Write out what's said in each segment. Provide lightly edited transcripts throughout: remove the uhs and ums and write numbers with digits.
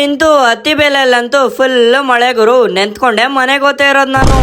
ಇಂತೂ ಹತ್ತಿ ಬೆಲೆಯಲ್ಲಂತೂ ಫುಲ್ ಮಳೆ ಗುರು. ನೆಂತ್ಕೊಂಡೆ ಮನೆಗೆ ಹೋಗ್ತಾ ಇರೋದು ನಾನು.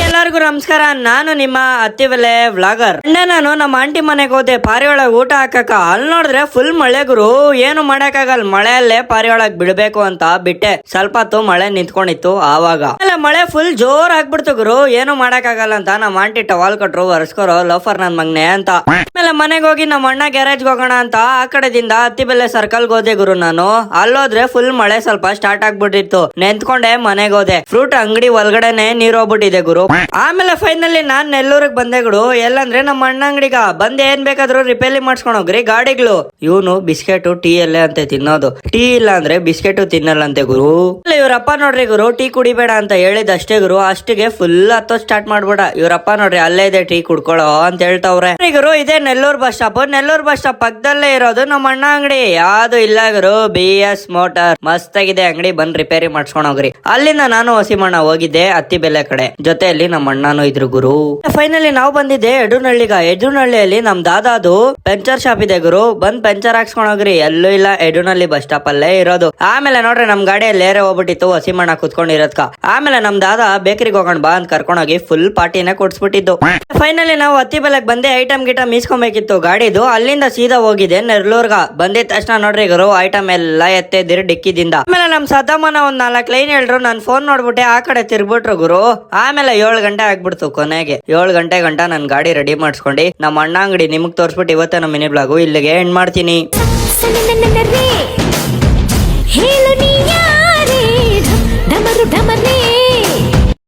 ಎಲ್ಲರಿಗೂ ನಮಸ್ಕಾರ, ನಾನು ನಿಮ್ಮ ಹತ್ತಿ ಬೆಲೆ ವ್ಲಾಗರ್. ನಾನು ನಮ್ಮ ಆಂಟಿ ಮನೆಗೆ ಹೋದೆ ಪಾರಿವಾಳಗ್ ಊಟ ಹಾಕಕ. ಅಲ್ಲಿ ನೋಡಿದ್ರೆ ಫುಲ್ ಮಳೆ ಗುರು. ಏನು ಮಾಡಕ್ಕಾಗಲ್ಲ, ಮಳೆಯಲ್ಲೇ ಪಾರಿವಾಳಗ್ ಬಿಡ್ಬೇಕು ಅಂತ ಬಿಟ್ಟೆ. ಸ್ವಲ್ಪ ಹೊತ್ತು ಮಳೆ ನಿಂತ್ಕೊಂಡಿತ್ತು. ಆವಾಗ ಮಳೆ ಫುಲ್ ಜೋರ್ ಆಗ್ಬಿಡ್ತು ಗುರು. ಏನು ಮಾಡಕ್ಕಾಗಲ್ಲ ಅಂತ ನಮ್ಮ ಆಂಟಿ ಟವಾಲ್ ಕಟ್ರು, ಒರೆಸ್ಕೊರೋ ಲೋಫರ್ ನನ್ ಮಗ್ನೆ ಅಂತ. ಆಮೇಲೆ ಮನೆಗೆ ಹೋಗಿ ನಮ್ಮ ಅಣ್ಣ ಗ್ಯಾರೇಜ್ ಹೋಗೋಣ ಅಂತ ಆ ಕಡೆದಿಂದ ಹತ್ತಿ ಬೆಲೆ ಸರ್ಕಲ್ಗೆ ಹೋದೆ ಗುರು. ನಾನು ಅಲ್ಲೋದ್ರೆ ಫುಲ್ ಮಳೆ ಸ್ವಲ್ಪ ಸ್ಟಾರ್ಟ್ ಆಗ್ಬಿಟ್ಟಿತ್ತು. ನೆಂತ್ಕೊಂಡೆ ಮನೆಗೆ ಹೋದೆ. ಫ್ರೂಟ್ ಅಂಗಡಿ ಒಳಗಡೆನೆ ನೀರ್ ಹೋಗ್ಬಿಟ್ಟಿದೆ ಗುರು. ಆಮೇಲೆ ಫೈನಲಿ ನಾನ್ ನೆಲ್ಲೂರಿಗೆ ಬಂದೆ ಗುರು. ಎಲ್ಲಂದ್ರೆ ನಮ್ಮ ಅಣ್ಣ ಅಂಗಡಿಗ ಬಂದ್ ಏನ್ ಬೇಕಾದ್ರೂ ರಿಪೇರಿ ಮಾಡ್ಸ್ಕೊಂಡ್ ಹೋಗ್ರಿ ಗಾಡಿಗಳು. ಇವನು ಬಿಸ್ಕೆಟ್ ಟೀ ಎಲ್ಲೇ ಅಂತೆ ತಿನ್ನೋದು. ಟೀ ಇಲ್ಲ ಅಂದ್ರೆ ಬಿಸ್ಕೆಟ್ ತಿನ್ನಲ್ಲಂತೆ ಗುರು. ಇವ್ರಪ್ಪ ನೋಡ್ರಿ ಗುರು, ಟೀ ಕುಡಿಬೇಡ ಅಂತ ಹೇಳಿದಷ್ಟೇ ಗುರು. ಅಷ್ಟಿಗೆ ಫುಲ್ ಹತ್ತೋ ಸ್ಟಾರ್ಟ್ ಮಾಡ್ಬೇಡ. ಇವ್ರಪ್ಪ ನೋಡ್ರಿ ಅಲ್ಲೇ ಇದೆ ಟೀ ಕುಡ್ಕೊಳ್ಳೋ ಅಂತ ಹೇಳ್ತಾವ್ರೆ ಗುರು. ಇದೇ Nellore bus stop. Nellore bus stop ಪಕ್ಕದಲ್ಲೇ ಇರೋದು ನಮ್ಮ ಅಣ್ಣ ಅಂಗಡಿ. ಯಾವ್ದು ಇಲ್ಲ ಗುರು, BS ಮೋಟಾರ್ ಮಸ್ತ್ ಆಗಿದೆ ಅಂಗಡಿ. ಬಂದ್ ರಿಪೇರಿ ಮಾಡ್ಸ್ಕೊಂಡ್ ಹೋಗ್ರಿ. ಅಲ್ಲಿಂದ ನಾನು ಹಸಿಮಣ್ಣ ಹೋಗಿದ್ದೆ ಹತ್ತಿ ಬೆಲೆ ಕಡೆ. ಜೊತೆಯಲ್ಲಿ ನಮ್ಮ ಅಣ್ಣನೂ ಇದ್ರು ಗುರು. ಫೈನಲಿ ನಾವು ಬಂದಿದ್ದೆ ಎಡೂನಹಳ್ಳಿಗ. ಎಡೂನಹಳ್ಳಿಯಲ್ಲಿ ನಮ್ ದಾದಾದು ಪಂಚರ್ ಶಾಪ್ ಇದೆ ಗುರು. ಬಂದ್ ಪಂಚರ್ ಹಾಕ್ಸ್ಕೊಂಡ್ ಹೋಗ್ರಿ. ಎಲ್ಲೂ ಇಲ್ಲ, ಎಡೂನಹಳ್ಳಿ ಬಸ್ ಸ್ಟಾಪ್ ಅಲ್ಲೇ ಇರೋದು. ಆಮೇಲೆ ನೋಡ್ರಿ ನಮ್ ಗಾಡಿಯಲ್ಲಿ ಏರೆ ಹೋಗ್ಬಿಟ್ಟಿತ್ತು ಹಸಿಮಣ್ಣ ಕುತ್ಕೊಂಡಿರೋದ್ಕ. ಆಮೇಲೆ ನಮ್ ದಾದಾ ಬೇಕರಿಗೆ ಹೋಗೋಣ ಬಾ ಅಂತ ಕರ್ಕೊಂಡೋಗಿ ಫುಲ್ ಪಾರ್ಟಿನ ಕೊಡ್ಸ್ಬಿಟ್ಟಿದ್ದು. ಫೈನಲಿ ನಾವು ಹತ್ತಿ ಬೆಲೆಗ್ ಬಂದೆ ಐಟಮ್ ಗಿಟಮ್ ಈಸ್ಕೊಬೇಕಿತ್ತು ಗಾಡಿದು. ಅಲ್ಲಿಂದ ಸೀದಾ ಹೋಗಿದೆ ನೆರ್ಲೂರ್ಗ. ಬಂದಿದ ತಕ್ಷಣ ನೋಡ್ರಿ ಗುರು ಐಟಮ್ ಎಲ್ಲ ಎತ್ತಿದಿರಿ ಡಿಕ್ಕಿದಿಂದ. ಆಮೇಲೆ ನಮ್ ಸದ್ದಮ್ಮನ ಒಂದ್ 4 ಲೈನ್ ಹೇಳ್ರು. ನನ್ ಫೋನ್ ನೋಡ್ಬಿಟ್ಟೆ ಆ ಕಡೆ ತಿರ್ಬಿಟ್ರು ಗುರು. ಆಮೇಲೆ 7 ಗಂಟೆ ಆಗ್ಬಿಡ್ತು. ಕೊನೆಗೆ 7 ಗಂಟೆ ಗಂಟ ನನ್ ಗಾಡಿ ರೆಡಿ ಮಾಡ್ಸ್ಕೊಂಡು ನಮ್ಮ ಅಣ್ಣ ಅಂಗಡಿ ನಿಮಗ್ ತೋರ್ಸ್ಬಿಟ್ಟು ಇವತ್ತ ನಮ್ಮ ಮಿನಿ ಬ್ಲಾಗು ಇಲ್ಲಿಗೆ ಎಂಡ್ ಮಾಡ್ತೀನಿ.